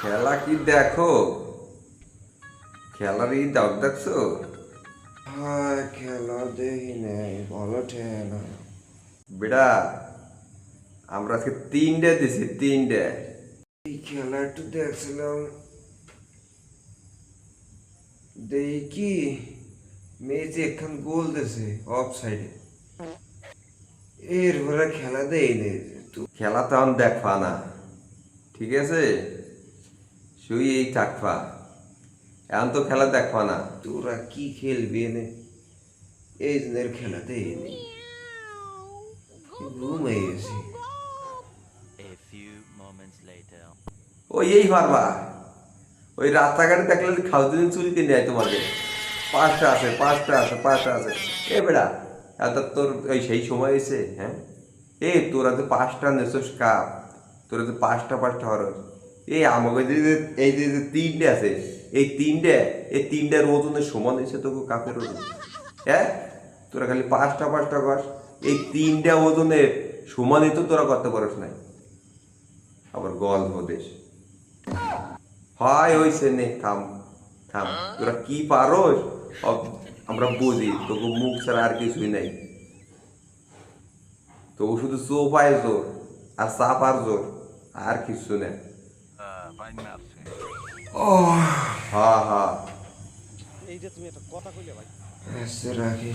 খেলা কি দেখো? খেলার এই দাগ দেখছো? হ্যাঁ, খেলা দেখি নাই, ভালো ঠেলা। বেটা, আমরা আজকে 3ডে দিছি, 3ডে। এই খেলা একটু দেখছিলাম, দেখি মেসি একখান গোল দিছে অফ সাইডে, এরপরে খেলা দেই নেই। খেলা তো এখন দেখবা না, ঠিক আছে? শুই এই থাকবা, এখন তো খেলা দেখবা না। তোরা কি খেলবি এনে? এই দিনের খেলা দেই নেই, ঘুমাই গেছি। A few moments later. ওই এই পারবা, ওই রাস্তাঘাটে দেখলে খাওয়া দিন চুরি কিনে নেয় তোমাকে। 5টা আছে, 5টা আছে, 5টা আছে। এ বেড়া, এত তোর ওই সেই সময় এসে, হ্যাঁ? তোরা তো 5টা নেছস কাপ, তোরা তো 5টা হরস। আমাকে এই যে 3ডে আছে, এই তিনটার ওজনের সমান এসে তোকে কাপের ওজন, হ্যাঁ? তোরা খালি 5টা কর, এই 3টা ওজনের সমানই তো তোরা করতে পারস নাই। আবার গল্প দেশ হয় হইছে নে, থাম থাম। তোরা কি পারোস আমরা বুঝি, তোকে মুখ ছাড়া আর কিছুই নাই। তো শুধু চোপায় জোর আর চাপার জোর, আর কিছু নেই। ও, হ্যাঁ হ্যাঁ। আচ্ছা রাখি।